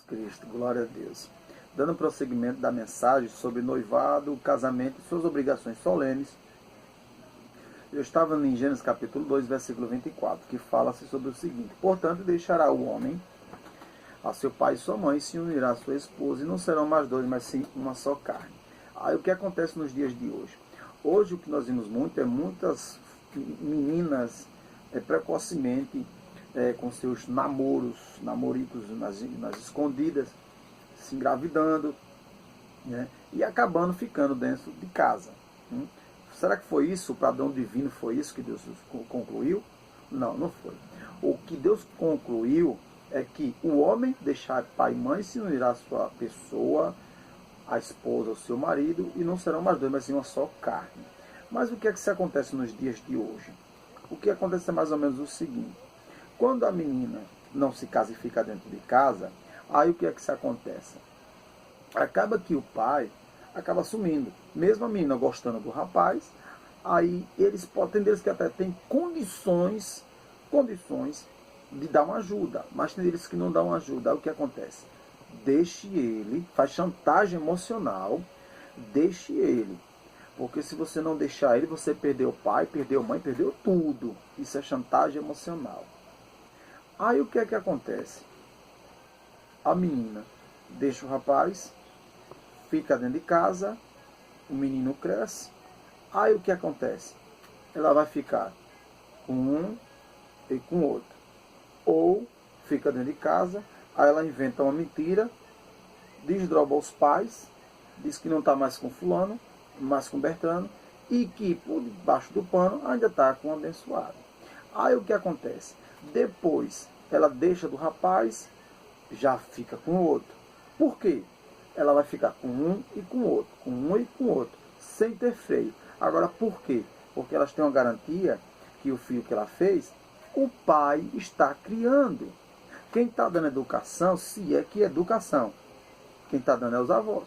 Cristo, glória a Deus. Dando prosseguimento da mensagem sobre noivado, casamento e suas obrigações solenes, eu estava em Gênesis capítulo 2, versículo 24, que fala-se sobre o seguinte: portanto, deixará o homem a seu pai e sua mãe, se unirá a sua esposa, e não serão mais dois, mas sim uma só carne. Aí o que acontece nos dias de hoje? Hoje o que nós vimos muito é muitas meninas precocemente com seus namoricos nas escondidas, se engravidando, né, e acabando ficando dentro de casa. Será que foi isso, o padrão divino foi isso que Deus concluiu? Não, não foi. O que Deus concluiu é que o homem deixar pai e mãe, se unirá a sua pessoa, a esposa, o seu marido, e não serão mais dois, mas sim uma só carne. Mas o que é que se acontece nos dias de hoje? O que acontece é mais ou menos o seguinte: quando a menina não se casa e fica dentro de casa, aí o que é que se acontece? Acaba que o pai acaba sumindo. Mesmo a menina gostando do rapaz, aí tem deles que até têm condições de dar uma ajuda, mas tem deles que não dão ajuda. Aí o que acontece? Deixe ele, faz chantagem emocional, deixe ele. Porque se você não deixar ele, você perdeu o pai, perdeu a mãe, perdeu tudo. Isso é chantagem emocional. Aí o que é que acontece? A menina deixa o rapaz, fica dentro de casa, o menino cresce. Aí o que acontece? Ela vai ficar com um e com o outro. Ou fica dentro de casa, aí ela inventa uma mentira, desdroba os pais, diz que não está mais com fulano, mais com Bertrano, e que por debaixo do pano ainda está com o abençoado. Aí o que acontece? Depois ela deixa do rapaz, já fica com o outro. Por quê? Ela vai ficar com um e com o outro, com um e com o outro, sem ter freio. Agora por quê? Porque elas têm uma garantia que o filho que ela fez, o pai está criando. Quem está dando educação, se é que educação, quem está dando é os avós.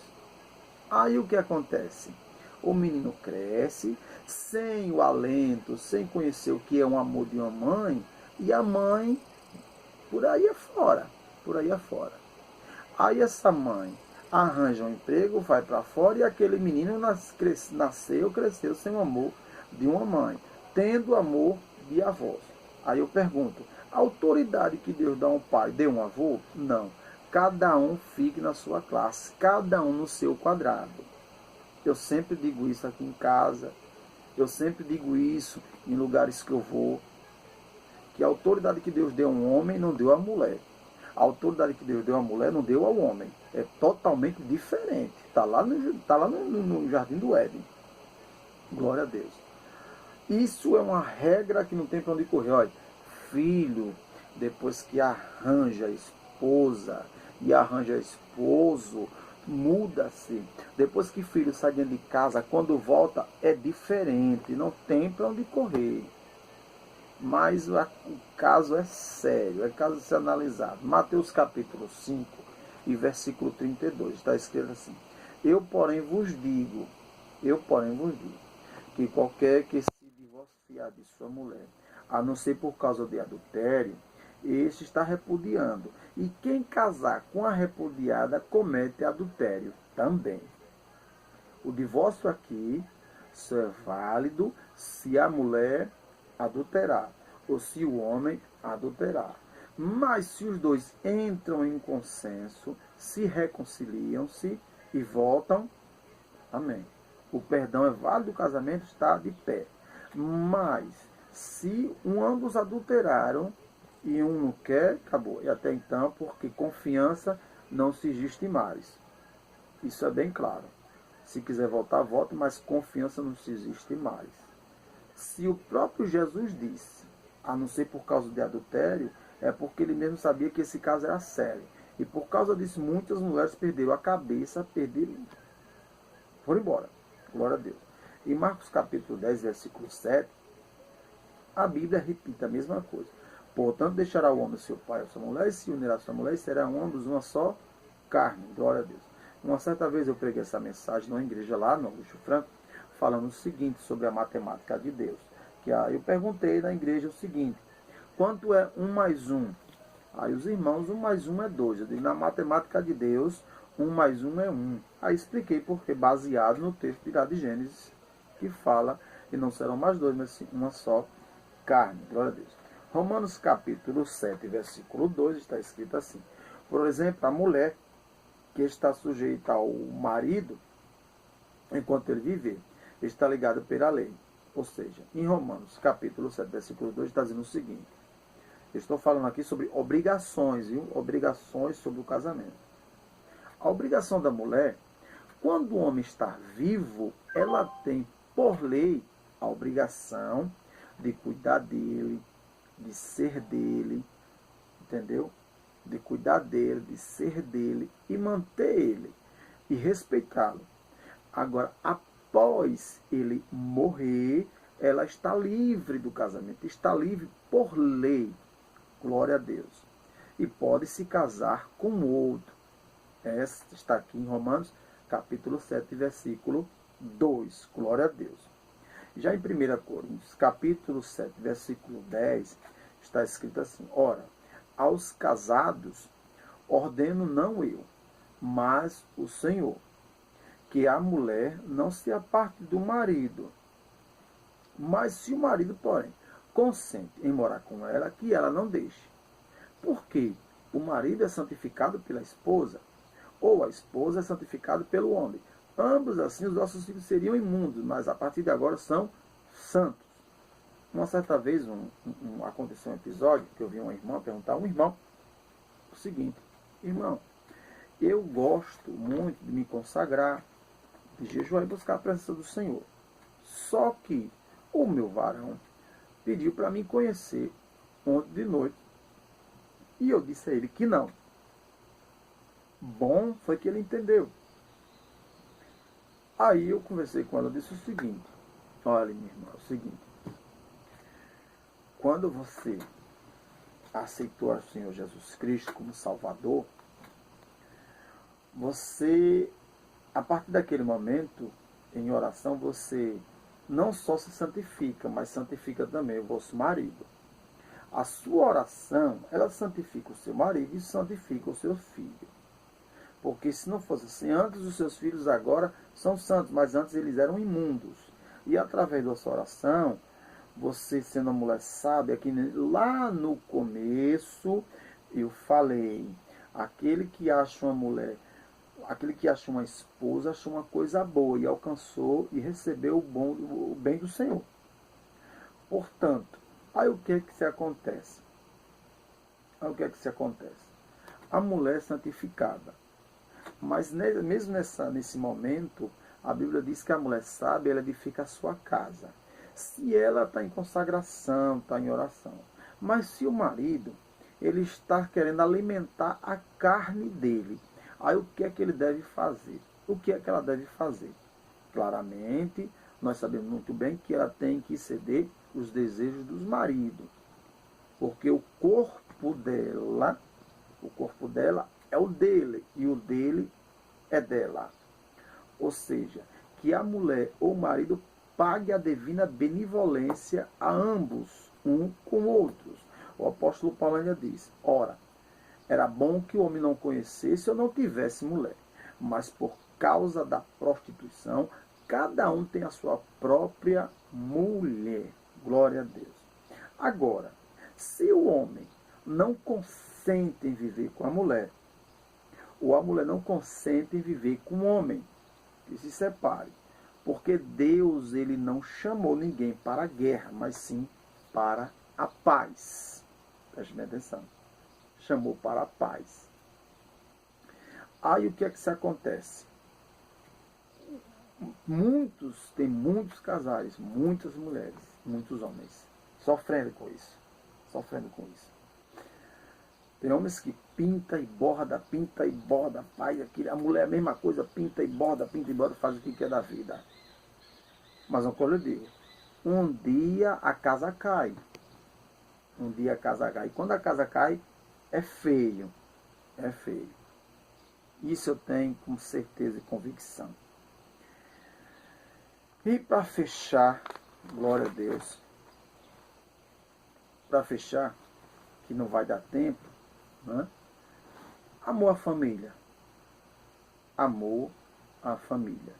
Aí o que acontece? O menino cresce sem o alento, sem conhecer o que é um amor de uma mãe, e a mãe por aí afora, por aí afora. Aí essa mãe arranja um emprego, vai para fora, e aquele menino cresceu sem o amor de uma mãe, tendo amor de avós. Aí eu pergunto: a autoridade que Deus dá a um pai, deu um avô? Não. Cada um fique na sua classe, cada um no seu quadrado. Eu sempre digo isso aqui em casa, eu sempre digo isso em lugares que eu vou, que a autoridade que Deus deu a um homem não deu à mulher. A autoridade que Deus deu à mulher não deu ao homem. É totalmente diferente. Está lá no Jardim do Éden. Glória a Deus. Isso é uma regra que não tem para onde correr. Olha, filho, depois que arranja a esposa e arranja esposo, muda-se. Depois que filho sai dentro de casa, quando volta é diferente. Não tem para onde correr. Mas o caso é sério, é caso de ser analisado. Mateus capítulo 5 e versículo 32, está escrito assim: eu, porém, vos digo, que qualquer que se divorciar de sua mulher, a não ser por causa de adultério, este está repudiando. E quem casar com a repudiada comete adultério também. O divórcio aqui só é válido se a mulher adulterar, ou se o homem adulterar. Mas se os dois entram em consenso, se reconciliam-se e voltam, amém. O perdão é válido, o casamento está de pé. Mas se ambos adulteraram e um não quer, acabou. E até então, porque confiança não se existe mais. Isso é bem claro. Se quiser voltar, volte, mas confiança não se existe mais. Se o próprio Jesus disse, a não ser por causa de adultério, é porque ele mesmo sabia que esse caso era sério. E por causa disso, muitas mulheres perderam a cabeça, foram embora. Glória a Deus. Em Marcos capítulo 10, versículo 7, a Bíblia repita a mesma coisa. Portanto, deixará o homem seu pai e sua mulher, e se unirá a sua mulher, e serão ambos uma só carne. Glória a Deus. Uma certa vez eu preguei essa mensagem numa igreja lá no Augusto Franco, falando o seguinte sobre a matemática de Deus. Eu perguntei na igreja o seguinte: quanto é 1 mais 1? Aí os irmãos, 1 mais 1 é 2. Eu digo, na matemática de Deus, 1 mais 1 é 1. Aí expliquei porque, baseado no texto de Gênesis, que fala, e não serão mais dois, mas sim uma só carne. Glória a Deus. Romanos capítulo 7, versículo 2, está escrito assim. Por exemplo, a mulher que está sujeita ao marido, enquanto ele viver, está ligada pela lei. Ou seja, em Romanos capítulo 7, versículo 2, está dizendo o seguinte. Eu estou falando aqui sobre obrigações, viu? Obrigações sobre o casamento. A obrigação da mulher, quando o homem está vivo, ela tem, por lei, a obrigação de cuidar dele, de ser dele, entendeu? De cuidar dele, de ser dele e manter ele e respeitá-lo. Agora, após ele morrer, ela está livre do casamento, está livre por lei. Glória a Deus. E pode se casar com outro. Essa está aqui em Romanos, capítulo 7, versículo 2. Glória a Deus. Já em 1 Coríntios, capítulo 7, versículo 10, está escrito assim: ora, aos casados ordeno não eu, mas o Senhor, que a mulher não se aparte do marido. Mas se o marido, porém, consente em morar com ela, que ela não deixe. Porque o marido é santificado pela esposa, ou a esposa é santificada pelo homem. Ambos, assim, os nossos filhos seriam imundos, mas a partir de agora são santos. Uma certa vez aconteceu um episódio que eu vi uma irmã perguntar a um irmão o seguinte: irmão, eu gosto muito de me consagrar, de jejuar e buscar a presença do Senhor. Só que o meu varão pediu para me conhecer ontem de noite. E eu disse a ele que não. Bom foi que ele entendeu. Aí eu conversei com ela e disse o seguinte: olha, minha irmã, é o seguinte. Quando você aceitou o Senhor Jesus Cristo como Salvador, você, a partir daquele momento, em oração, você não só se santifica, mas santifica também o vosso marido. A sua oração, ela santifica o seu marido e santifica o seu filho. Porque se não fosse assim, antes os seus filhos agora são santos, mas antes eles eram imundos. E através da sua oração, você sendo uma mulher sábia, que lá no começo eu falei, aquele que acha uma mulher, aquele que acha uma esposa, acha uma coisa boa e alcançou e recebeu o bem do Senhor. Portanto, aí o que é que se acontece? A mulher santificada. Mas mesmo nesse momento, a Bíblia diz que a mulher sábia, ela edifica a sua casa. Se ela está em consagração, está em oração. Mas se o marido, ele está querendo alimentar a carne dele, aí o que é que ele deve fazer? O que é que ela deve fazer? Claramente, nós sabemos muito bem que ela tem que ceder os desejos dos maridos. Porque o corpo dela é o dele e o dele é dela. Ou seja, que a mulher ou o marido pague a divina benevolência a ambos, um com outros. O apóstolo Paulo ainda diz: ora, era bom que o homem não conhecesse ou não tivesse mulher, mas por causa da prostituição, cada um tem a sua própria mulher. Glória a Deus. Agora, se o homem não consente em viver com a mulher, ou a mulher não consente em viver com o homem, que se separe. Porque Deus, ele não chamou ninguém para a guerra, mas sim para a paz. Preste bem atenção. Chamou para a paz. Aí o que é que se acontece? Tem muitos casais, muitas mulheres, muitos homens, sofrendo com isso. Tem homens que pinta e borda, faz aquilo. A mulher é a mesma coisa, pinta e borda, faz o que quer da vida. Mas uma coisa eu digo, um dia a casa cai. E quando a casa cai, é feio. Isso eu tenho com certeza e convicção. E para fechar, glória a Deus, para fechar, que não vai dar tempo, Né? Amou a família. Amou a família.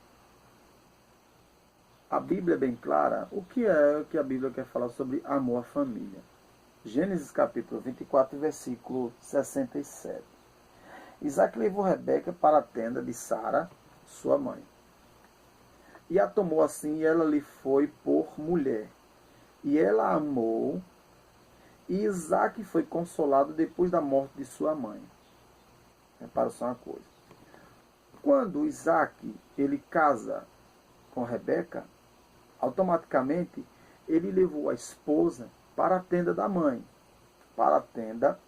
A Bíblia é bem clara. O que é que a Bíblia quer falar sobre amor à família? Gênesis capítulo 24, versículo 67. Isaac levou Rebeca para a tenda de Sara, sua mãe. E a tomou assim, e ela lhe foi por mulher. E ela a amou, e Isaac foi consolado depois da morte de sua mãe. Repara só uma coisa. Quando Isaac ele casa com Rebeca, automaticamente ele levou a esposa para a tenda da mãe, para a tenda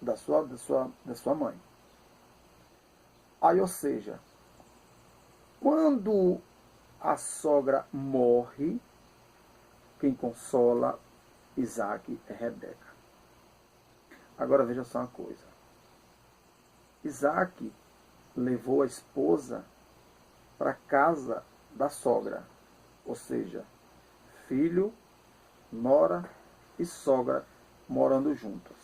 da sua mãe. Aí, ou seja, quando a sogra morre, quem consola Isaac é Rebeca. Agora veja só uma coisa. Isaac levou a esposa para a casa da sogra, ou seja, filho, nora e sogra morando juntos.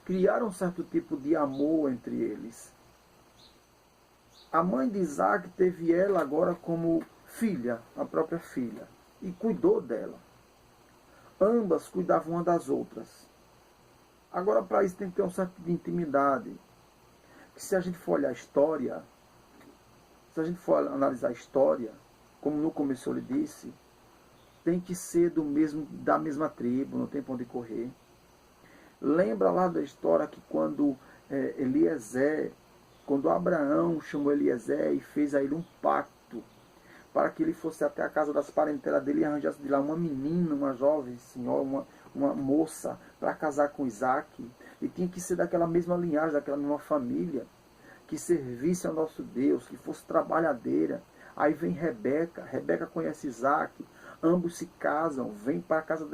Criaram um certo tipo de amor entre eles. A mãe de Isaac teve ela agora como filha, a própria filha, e cuidou dela. Ambas cuidavam uma das outras. Agora, para isso tem que ter um certo tipo de intimidade. Que se a gente for olhar a história, se a gente for analisar a história, como no começo eu lhe disse, tem que ser da mesma tribo, não tem para onde correr. Lembra lá da história que quando quando Abraão chamou Eliezer e fez a ele um pacto para que ele fosse até a casa das parentelas dele e arranjasse de lá uma menina, uma jovem senhora, uma moça, para casar com Isaac. E tinha que ser daquela mesma linhagem, daquela mesma família, que servisse ao nosso Deus, que fosse trabalhadeira. Aí vem Rebeca, Rebeca conhece Isaac, ambos se casam, vêm para a casa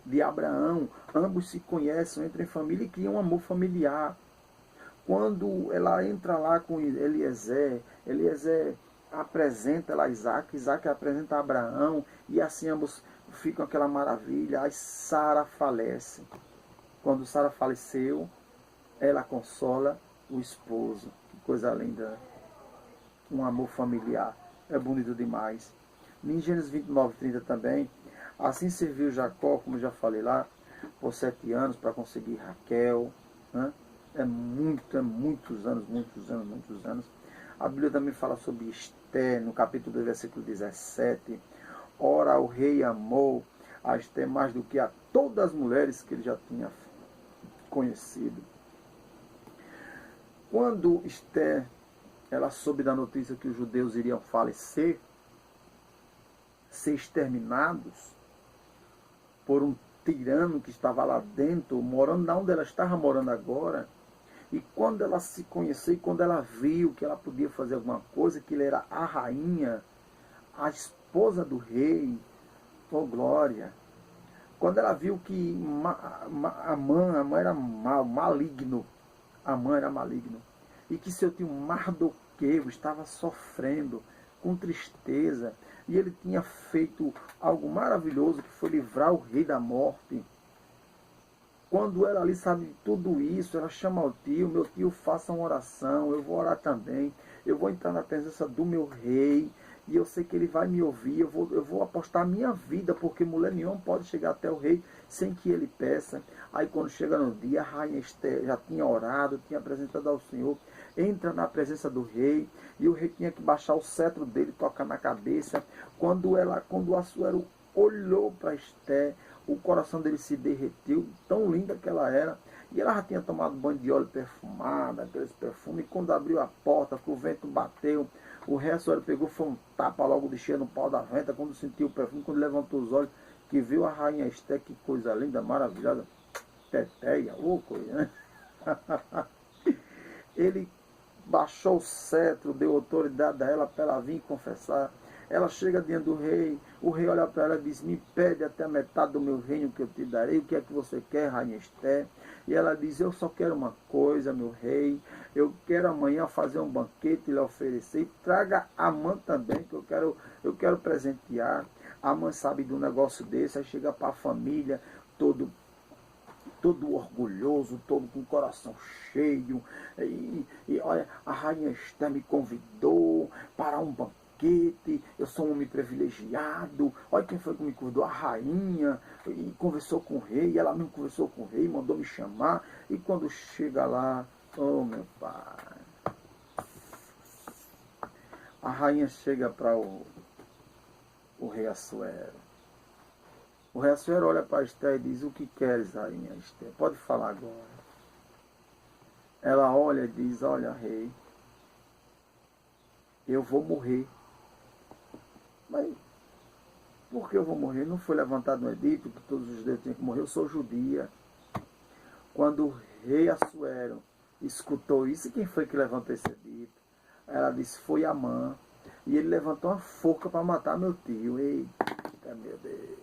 de Abraão, ambos se conhecem, entram em família e criam um amor familiar. Quando ela entra lá com Eliezer, Eliezer apresenta lá Isaac, Isaac apresenta a Abraão, e assim ambos ficam aquela maravilha. Aí Sara falece. Quando Sara faleceu, ela consola o esposo. Que coisa linda. Um amor familiar. É bonito demais. Em Gênesis 29, 30 também, assim serviu Jacó, como eu já falei lá, por 7 anos para conseguir Raquel. Né? É muitos anos. A Bíblia também fala sobre Esté, no capítulo 2, versículo 17. Ora, o rei amou a Esté mais do que a todas as mulheres que ele já tinha conhecido. Quando Esté, ela soube da notícia que os judeus iriam falecer, ser exterminados por um tirano que estava lá dentro, morando na onde ela estava morando agora. E quando ela se conheceu, e quando ela viu que ela podia fazer alguma coisa, que ele era a rainha, a esposa do rei, oh glória. Quando ela viu que Amã era maligno, Amã era maligno, e que seu tio Mardoqueu estava sofrendo, com tristeza, e ele tinha feito algo maravilhoso, que foi livrar o rei da morte. Quando ela ali sabe de tudo isso, ela chama o tio, meu tio, faça uma oração, eu vou orar também, eu vou entrar na presença do meu rei, e eu sei que ele vai me ouvir, eu vou apostar a minha vida, porque mulher nenhuma pode chegar até o rei sem que ele peça. Aí quando chega no dia, a rainha Esther já tinha orado, tinha apresentado ao Senhor, entra na presença do rei, e o rei tinha que baixar o cetro dele, tocar na cabeça. Quando o Assuero olhou para Esther, o coração dele se derreteu, tão linda que ela era, e ela já tinha tomado banho de óleo perfumado, aqueles perfumes, e quando abriu a porta, que o vento bateu, o rei Assuero pegou, foi um tapa logo de cheio no pau da venta, quando sentiu o perfume, quando levantou os olhos, que viu a rainha Esther, que coisa linda, maravilhosa, teteia, coisa, né? Ele baixou o cetro, deu autoridade a ela para ela vir confessar. Ela chega diante do rei, o rei olha para ela e diz, me pede até a metade do meu reino que eu te darei, o que é que você quer, rainha Esther? E ela diz, eu só quero uma coisa, meu rei, eu quero amanhã fazer um banquete e lhe oferecer, e traga Amã também, que eu quero presentear. Amã sabe de um negócio desse, aí chega para a família, todo todo orgulhoso, todo com o coração cheio. E olha, a rainha Esther me convidou para um banquete, eu sou um homem privilegiado. Olha quem foi que me convidou, a rainha, e conversou com o rei, ela mesmo conversou com o rei, mandou me chamar. E quando chega lá, oh meu pai, a rainha chega para o rei Assuero. O rei Assuero olha para Esther e diz: o que queres, rainha Esther? Pode falar agora. Ela olha e diz: olha, rei, eu vou morrer. Mas por que eu vou morrer? Não foi levantado no edito que todos os judeus tinham que morrer? Eu sou judia. Quando o rei Assuero escutou isso, quem foi que levantou esse edito? Ela disse: foi Amã. E ele levantou uma forca para matar meu tio. Eita, meu Deus.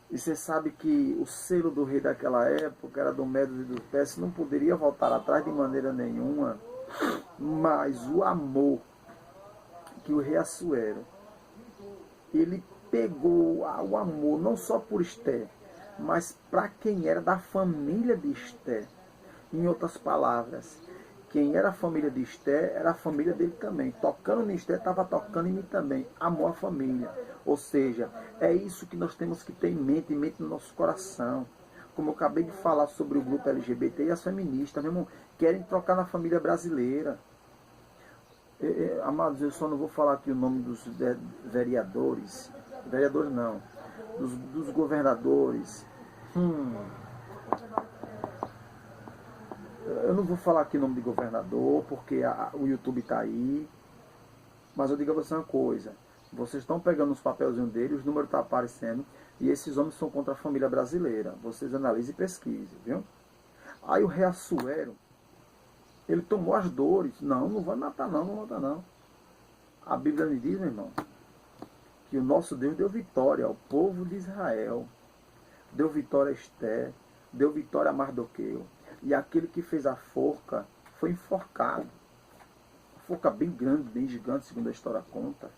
E você sabe que o selo do rei daquela época era do Medos e do Persas, não poderia voltar atrás de maneira nenhuma. Mas o amor que o rei Assuero, ele pegou o amor não só por Esther, mas para quem era da família de Esther. Em outras palavras, quem era a família de Esther era a família dele também. Tocando em Esther, estava tocando em mim também. Amou a família. Ou seja, é isso que nós temos que ter em mente no nosso coração. Como eu acabei de falar sobre o grupo LGBT e as feministas, mesmo querem trocar na família brasileira. Amados, eu só não vou falar aqui o nome dos vereadores. Vereadores não. Dos governadores. Eu não vou falar aqui o nome de governador, porque o YouTube está aí. Mas eu digo a você uma coisa. Vocês estão pegando os papelzinhos dele, os números estão aparecendo, e esses homens são contra a família brasileira. Vocês analisem e pesquisem, viu? Aí o rei Assuero, ele tomou as dores. Não, não vai matar não, não matar não. A Bíblia me diz, meu irmão, que o nosso Deus deu vitória ao povo de Israel. Deu vitória a Esther, deu vitória a Mardoqueu. E aquele que fez a forca foi enforcado. Uma forca bem grande, bem gigante, segundo a história conta.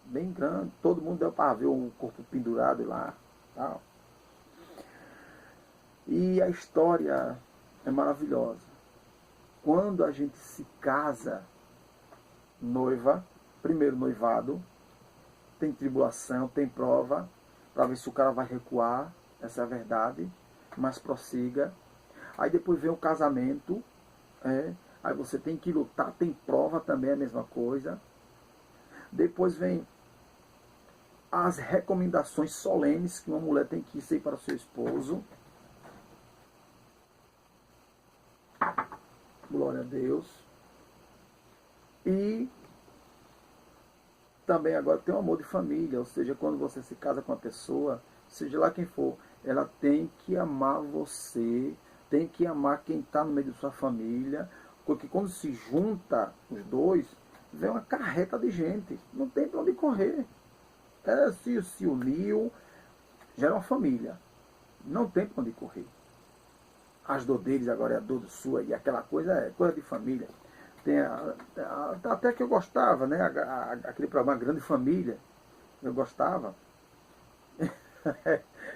Bem grande. Todo mundo deu para ver o corpo pendurado lá. Tal. E a história é maravilhosa. Quando a gente se casa, noiva, primeiro noivado, tem tribulação, tem prova, para ver se o cara vai recuar. Essa é a verdade. Mas prossiga. Aí depois vem o casamento, aí você tem que lutar, tem prova também, a mesma coisa. Depois vem as recomendações solenes que uma mulher tem que ser para o seu esposo. Glória a Deus. E também agora tem o amor de família, ou seja, quando você se casa com uma pessoa, seja lá quem for, ela tem que amar você, tem que amar quem está no meio de sua família, porque quando se junta os dois, vem uma carreta de gente, não tem para onde correr. Ela se uniu, já era uma família, não tem para onde correr. As dor deles agora é a dor sua, e aquela coisa é coisa de família. Tem até que eu gostava, né? Aquele programa Grande Família, eu gostava.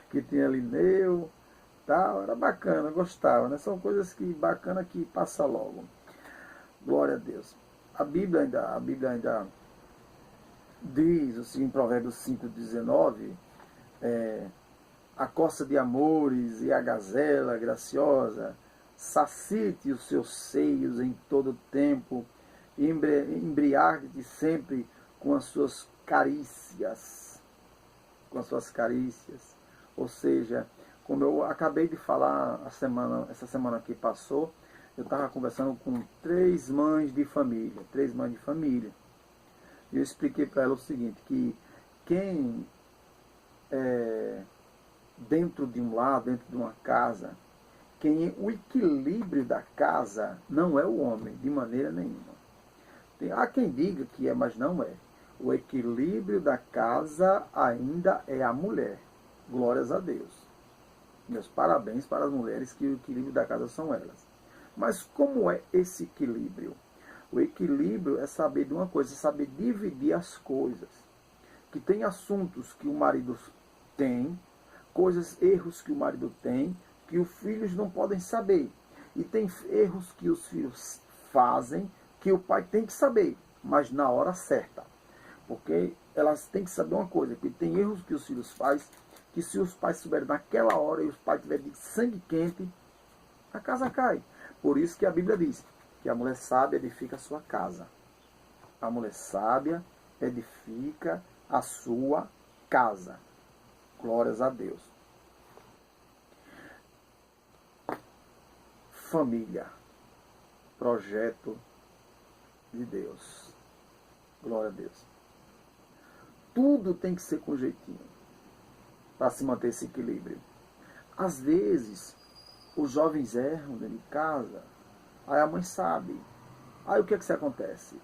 Que tinha Lineu, tal, era bacana, eu gostava, né? São coisas que bacana que passa logo. Glória a Deus. A Bíblia ainda diz, assim, em Provérbios 5,19, a coça de amores e a gazela graciosa, sacite os seus seios em todo o tempo, e embriague-te sempre com as suas carícias. Com as suas carícias. Ou seja, como eu acabei de falar essa semana que passou, eu estava conversando com 3 mães de família. E eu expliquei para ela o seguinte, que quem dentro de um lar, dentro de uma casa, o equilíbrio da casa não é o homem, de maneira nenhuma. Há quem diga que é, mas não é. O equilíbrio da casa ainda é a mulher. Glórias a Deus. Meus parabéns para as mulheres, que o equilíbrio da casa são elas. Mas como é esse equilíbrio? O equilíbrio é saber de uma coisa, é saber dividir as coisas. Que tem assuntos que o marido tem, erros que o marido tem, que os filhos não podem saber. E tem erros que os filhos fazem, que o pai tem que saber, mas na hora certa. Porque elas têm que saber uma coisa, que tem erros que os filhos fazem, que se os pais souberem naquela hora e os pais tiverem de sangue quente, a casa cai. Por isso que a Bíblia diz que a mulher sábia edifica a sua casa. A mulher sábia edifica a sua casa. Glórias a Deus. Família. Projeto de Deus. Glória a Deus. Tudo tem que ser com jeitinho para se manter esse equilíbrio. Às vezes, os jovens erram dentro de casa, aí a mãe sabe. Aí o que é que se acontece?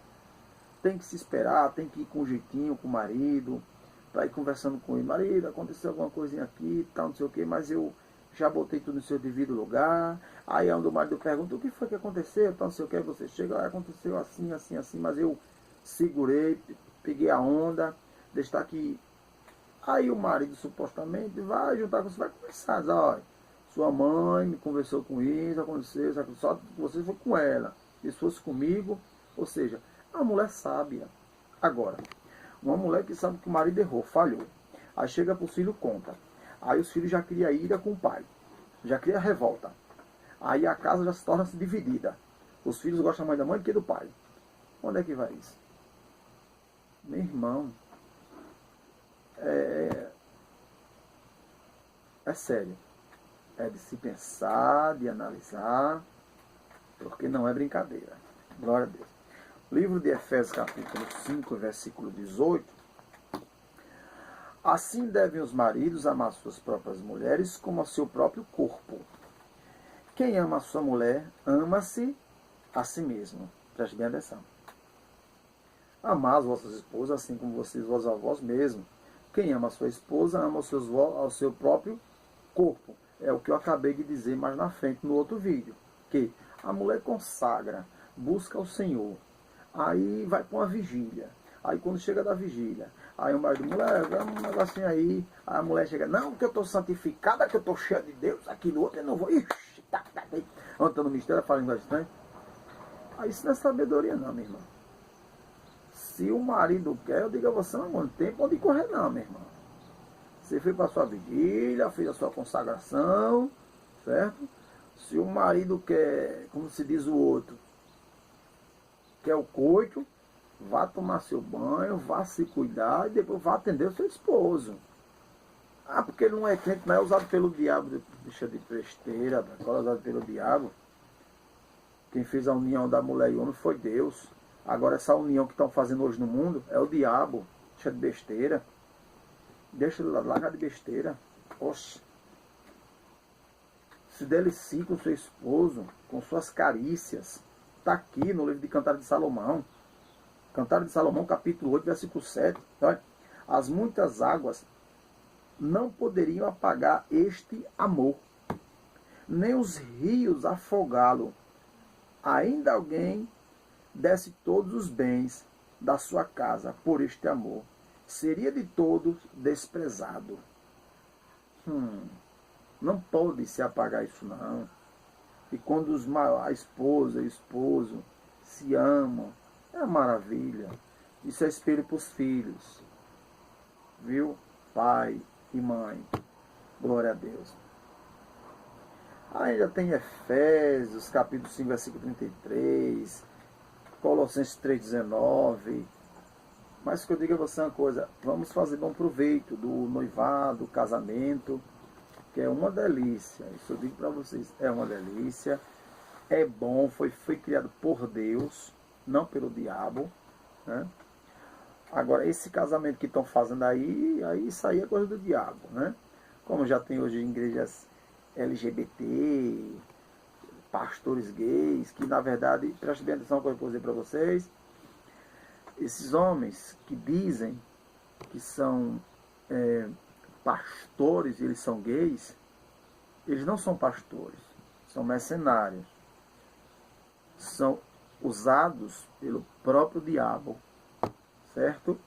Tem que se esperar, tem que ir com jeitinho com o marido, para ir conversando com ele. Marido, aconteceu alguma coisinha aqui, tal, não sei o que, mas eu já botei tudo no seu devido lugar. Aí é onde o marido pergunta, o que foi que aconteceu, tal, não sei o que, você chega, aconteceu assim, assim, assim, mas eu segurei, peguei a onda, deixar aqui. Aí o marido supostamente vai juntar com você, vai conversar, diz, olha, sua mãe me conversou com isso, aconteceu, só que você foi com ela. Se fosse comigo, ou seja, a mulher sábia. Agora, uma mulher que sabe que o marido errou, falhou. Aí chega para o filho, conta. Aí os filhos já criam ira com o pai. Já cria revolta. Aí a casa já se torna dividida. Os filhos gostam mais da mãe do que do pai. Onde é que vai isso? Meu irmão, é sério. É de se pensar, de analisar, porque não é brincadeira. Glória a Deus. Livro de Efésios, capítulo 5, versículo 18. Assim devem os maridos amar suas próprias mulheres como a seu próprio corpo. Quem ama a sua mulher, ama-se a si mesmo. Preste bem atenção. Amar as vossas esposas, assim como vocês vos a vós mesmos. Quem ama a sua esposa, ama ao seu próprio corpo. É o que eu acabei de dizer mais na frente, no outro vídeo. Que a mulher consagra, busca o Senhor. Aí vai para uma vigília. Aí quando chega da vigília, aí o marido, mulher, dá um negocinho aí. Aí a mulher chega, não, que eu estou santificada, que eu estou cheia de Deus, aquilo outro, eu não vou. Ixi, tá. Ontem no mistério, fala em bastante. Aí isso não é sabedoria não, meu irmão. Se o marido quer, eu digo a você, não tem pra onde correr não, meu irmão. Você foi para sua vigília, fez a sua consagração, certo? Se o marido quer, como se diz o outro, quer o coito, vá tomar seu banho, vá se cuidar e depois vá atender o seu esposo. Ah, porque ele não é crente, não é usado pelo diabo, deixa de besteira, agora é usado pelo diabo. Quem fez a união da mulher e o homem foi Deus. Agora essa união que estão fazendo hoje no mundo é o diabo. Deixa de besteira. Deixa de largar de besteira. Oxe. Se delicie com seu esposo, com suas carícias. Está aqui no livro de Cantares de Salomão. Cantares de Salomão, capítulo 8, versículo 7. Olha, as muitas águas não poderiam apagar este amor, nem os rios afogá-lo. Ainda alguém desse todos os bens da sua casa por este amor, seria de todos desprezado. Não pode se apagar isso não. E quando a esposa e o esposo se amam, é uma maravilha. Isso é espelho para os filhos. Viu? Pai e mãe. Glória a Deus. Ainda tem Efésios, capítulo 5, versículo 33, Colossenses 3,19. Mas que eu digo a você uma coisa, vamos fazer bom proveito do noivado, do casamento, que é uma delícia. Isso eu digo para vocês, é uma delícia, é bom, foi criado por Deus, não pelo diabo, né? Agora, esse casamento que estão fazendo aí isso aí é coisa do diabo, né? Como já tem hoje igrejas LGBT, pastores gays, que na verdade, preste bem atenção no que eu vou dizer para vocês, esses homens que dizem que são pastores e eles são gays, eles não são pastores, são mercenários, são usados pelo próprio diabo, certo?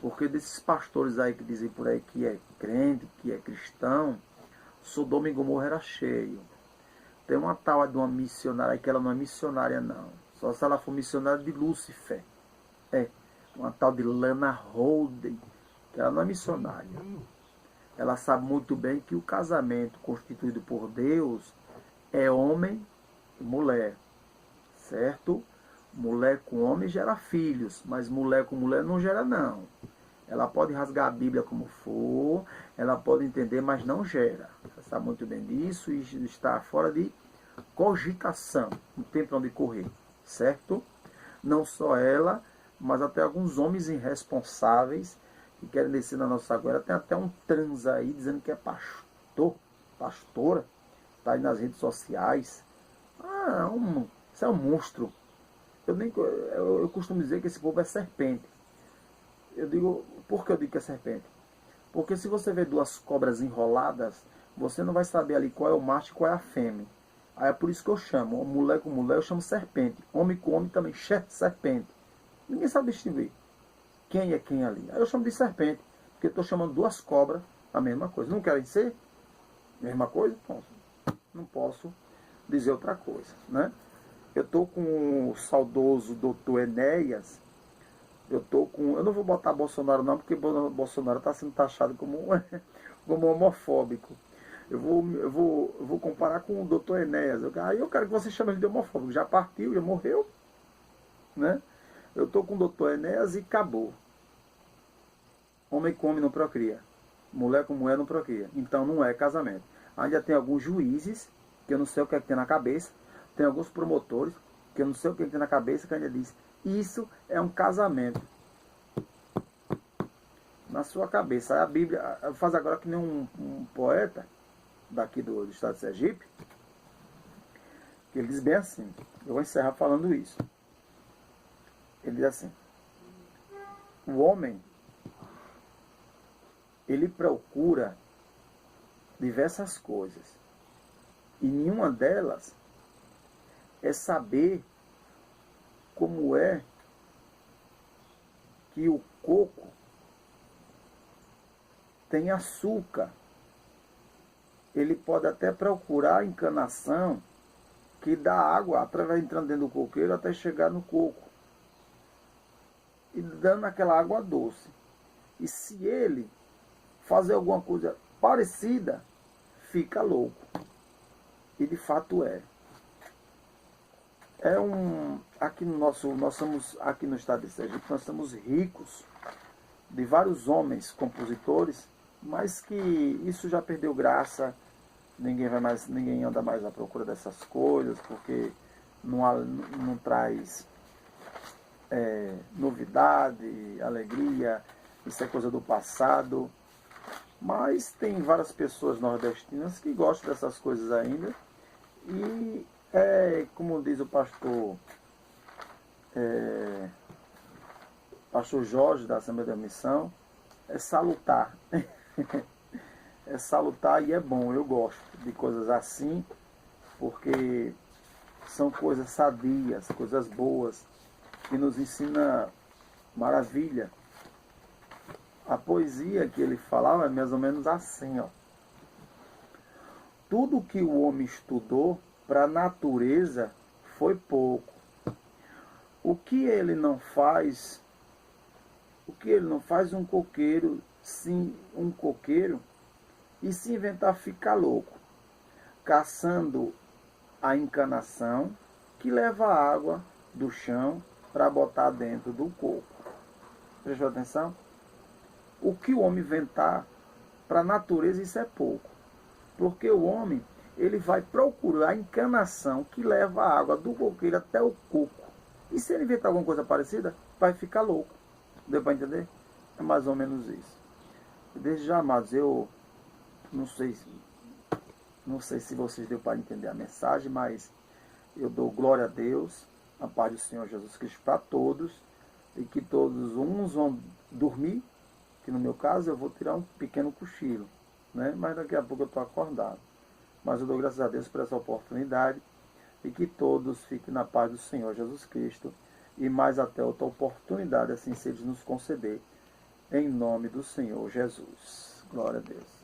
Porque desses pastores aí que dizem por aí que é crente, que é cristão, Sodoma e Gomorra era cheio. Tem uma tal de uma missionária aí que ela não é missionária não. Só se ela for missionária de Lúcifer. É, uma tal de Lana Holden, que ela não é missionária. Ela sabe muito bem que o casamento constituído por Deus é homem e mulher, certo? Mulher com homem gera filhos, mas mulher com mulher não gera não. Ela pode rasgar a Bíblia como for, ela pode entender, mas não gera. Você sabe muito bem disso e está fora de cogitação, não tem para onde correr, certo? Não só ela, mas até alguns homens irresponsáveis que querem descer na nossa goela. Tem até um trans aí dizendo que é pastor, pastora, está aí nas redes sociais. Isso é um monstro. Eu costumo dizer que esse povo é serpente. Eu digo, por que eu digo que é serpente? Porque se você vê duas cobras enroladas, você não vai saber ali qual é o macho e qual é a fêmea. Aí é por isso que eu chamo, mulher com mulher eu chamo serpente. Homem com homem também, serpente. Ninguém sabe distinguir quem é quem ali. Aí eu chamo de serpente, porque eu estou chamando duas cobras a mesma coisa. Não querem ser a mesma coisa? Então, não posso dizer outra coisa, né? Eu estou com o saudoso doutor Enéas. Eu não vou botar Bolsonaro não, porque Bolsonaro está sendo taxado como, como homofóbico. Eu vou comparar com o doutor Enéas. Aí eu quero que você chame ele de homofóbico. Já partiu, já morreu, né? Eu estou com o doutor Enéas e acabou. Homem com homem não procria. Mulher com mulher não procria. Então não é casamento. Ainda tem alguns juízes, que eu não sei o que é que tem na cabeça. Tem alguns promotores, que eu não sei o que é que tem na cabeça, que ainda diz, isso é um casamento. Na sua cabeça. A Bíblia faz agora que nem um poeta daqui do estado de Sergipe, que ele diz bem assim, eu vou encerrar falando isso. Ele diz assim, o homem, ele procura diversas coisas, e nenhuma delas é saber como é que o coco tem açúcar. Ele pode até procurar a encanação que dá água através entrando dentro do coqueiro até chegar no coco e dando aquela água doce. E se ele fazer alguma coisa parecida, fica louco. E de fato é. Aqui nós somos aqui no estado de Sergipe, nós somos ricos de vários homens compositores, mas que isso já perdeu graça. Ninguém anda mais à procura dessas coisas, porque não traz novidade, alegria, isso é coisa do passado. Mas tem várias pessoas nordestinas que gostam dessas coisas ainda. E como diz o pastor Jorge da Assembleia da Missão, é salutar. É salutar e é bom, eu gosto de coisas assim, porque são coisas sadias, coisas boas, que nos ensina maravilha. A poesia que ele falava é mais ou menos assim, ó. Tudo que o homem estudou para a natureza foi pouco. O que ele não faz um coqueiro, sim, um coqueiro, e se inventar ficar louco, caçando a encanação que leva a água do chão para botar dentro do coco. Prestou atenção? O que o homem inventar para a natureza, isso é pouco. Porque o homem, ele vai procurar a encanação que leva a água do coqueiro até o coco. E se ele inventar alguma coisa parecida, vai ficar louco. Deu para entender? É mais ou menos isso. Desde já, amados, eu não sei se vocês deu para entender a mensagem, mas eu dou glória a Deus, a paz do Senhor Jesus Cristo para todos, e que todos uns vão dormir, que no meu caso eu vou tirar um pequeno cochilo, né? Mas daqui a pouco eu estou acordado. Mas eu dou graças a Deus por essa oportunidade, e que todos fiquem na paz do Senhor Jesus Cristo, e mais até outra oportunidade, assim seja nos conceder. em nome do Senhor Jesus. Glória a Deus.